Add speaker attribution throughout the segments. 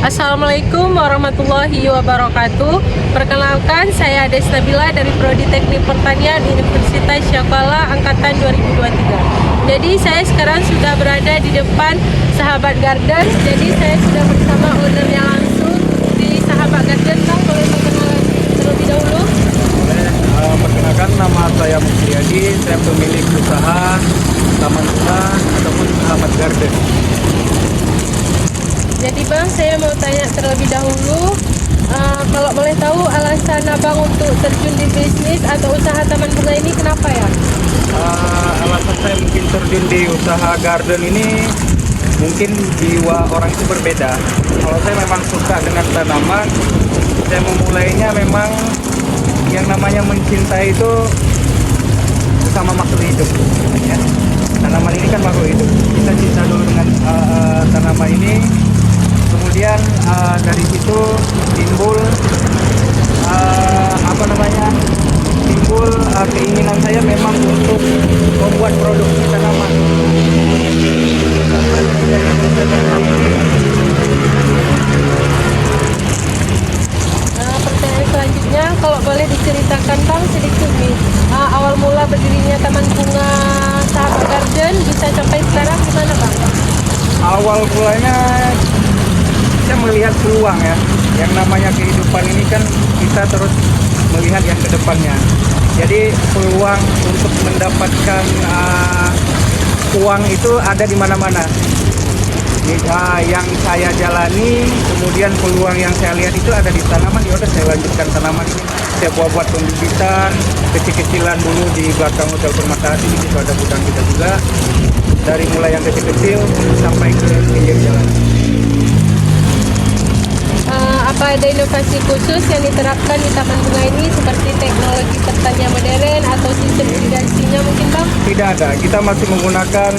Speaker 1: Assalamualaikum warahmatullahi wabarakatuh. Perkenalkan, saya Ades Nabila dari Prodi Teknik Pertanian Universitas Syahkuala Angkatan 2023. Jadi saya sekarang sudah berada di depan Sahabat Garden. Jadi saya sudah bersama ownernya langsung di Sahabat Garden. Bang, boleh perkenalan terlebih dahulu?
Speaker 2: Perkenalkan, nama saya Mukyadi. Saya pemilik usaha taman bunga ataupun Sahabat Garden.
Speaker 1: Jadi Bang, saya mau tanya terlebih dahulu, kalau boleh tahu alasan Abang untuk terjun di bisnis atau usaha taman bunga ini kenapa ya?
Speaker 2: Alasan saya mungkin terjun di usaha garden ini, mungkin jiwa orang itu berbeda. Kalau saya memang suka dengan tanaman, saya memulainya memang yang namanya mencintai itu sama makhluk hidup. Ya. Tanaman ini kan makhluk hidup. Kita cinta dulu dengan tanaman ini. Kemudian dari situ timbul keinginan saya memang untuk membuat produksi tanaman.
Speaker 1: Pertanyaan selanjutnya, kalau boleh diceritakan Bang sedikit nih, awal mula berdirinya Taman Bunga Sahabat Garden bisa sampai sekarang gimana Bang?
Speaker 2: Awal mulanya saya melihat peluang ya. Yang namanya kehidupan ini kan kita terus melihat yang ke depannya. Jadi peluang untuk mendapatkan uang itu ada di mana-mana. Yang saya jalani, kemudian peluang yang saya lihat itu ada di tanaman. Ya udah, saya lanjutkan tanaman ini. Saya buat pembibitan kecil-kecilan dulu di belakang Hotel Permata Hati. Di situ ada gudang kita juga. Dari mulai yang kecil-kecil sampai ke pinggir jalan.
Speaker 1: Apa ada inovasi khusus yang diterapkan di Taman Bunga ini seperti teknologi pertanian modern atau sistem irigasinya mungkin Bang?
Speaker 2: Tidak ada, kita masih menggunakan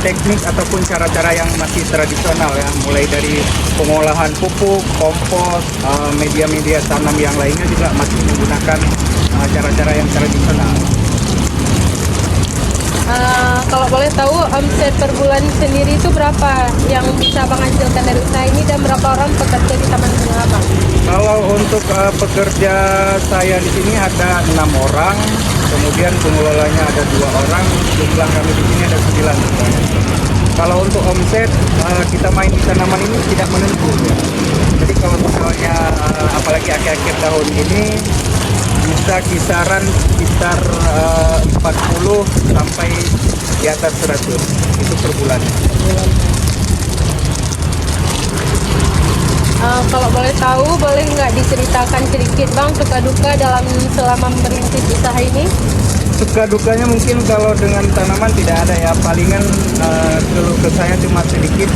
Speaker 2: teknik ataupun cara-cara yang masih tradisional ya, mulai dari pengolahan pupuk, kompos, media-media tanam yang lainnya juga masih menggunakan cara-cara yang tradisional.
Speaker 1: Kalau boleh tahu omset per bulan sendiri itu berapa yang bisa Bang hasilkan dari usaha ini dan berapa orang pekerja di Taman Bunga Bang?
Speaker 2: Kalau untuk pekerja saya di sini ada 6 orang, kemudian pengelolanya ada 2 orang, jumlah kami di sini ada 9. Kalau untuk omset, kita main di tanaman ini tidak menentu. Jadi kalau misalnya apalagi akhir-akhir tahun ini bisa kisaran sekitar 40 sampai di atas 100 itu per bulan.
Speaker 1: Kalau boleh tahu, boleh nggak diceritakan sedikit Bang suka duka dalam selama merintis usaha ini?
Speaker 2: Suka dukanya mungkin kalau dengan tanaman tidak ada ya, palingan keluh kesahnya cuma sedikit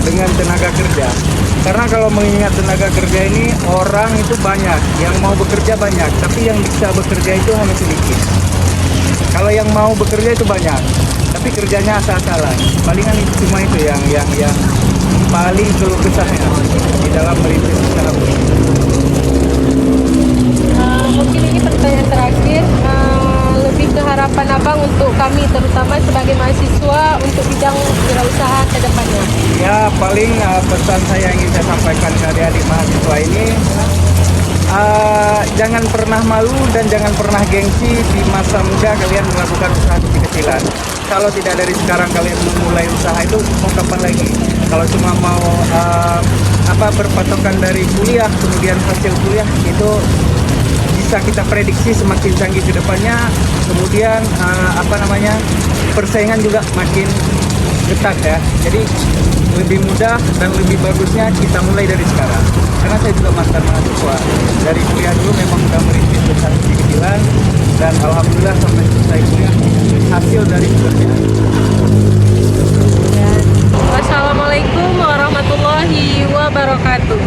Speaker 2: dengan tenaga kerja. Karena kalau mengingat tenaga kerja ini, orang itu banyak, yang mau bekerja banyak, tapi yang bisa bekerja itu hanya sedikit. Kalau yang mau bekerja itu banyak, tapi kerjanya asal-asalan. Palingan itu cuma itu yang paling keluh kesahnya di dalam merintis usaha.
Speaker 1: Mungkin ini pertanyaan terakhir. Lebih ke harapan Abang untuk kami terutama sebagai mahasiswa untuk bidang wirausaha ke depannya.
Speaker 2: Ya, paling pesan saya yang ingin saya sampaikan ke adik-adik mahasiswa ini, jangan pernah malu dan jangan pernah gengsi di masa muda kalian melakukan usaha kecil-kecilan. Kalau tidak dari sekarang kalian memulai usaha itu, mau kapan lagi? Kalau cuma mau berpatokan dari kuliah, kemudian hasil kuliah itu bisa kita prediksi semakin canggih ke depannya, kemudian persaingan juga makin ketat ya. Jadi lebih mudah dan lebih bagusnya kita mulai dari sekarang. Karena saya juga mantan mahasiswa, dari kuliah dulu memang sudah merintis usaha kecil-kecilan dan alhamdulillah sampai selesai kuliah hasil dari pekerjaan.
Speaker 1: Wassalamualaikum warahmatullahi wabarakatuh.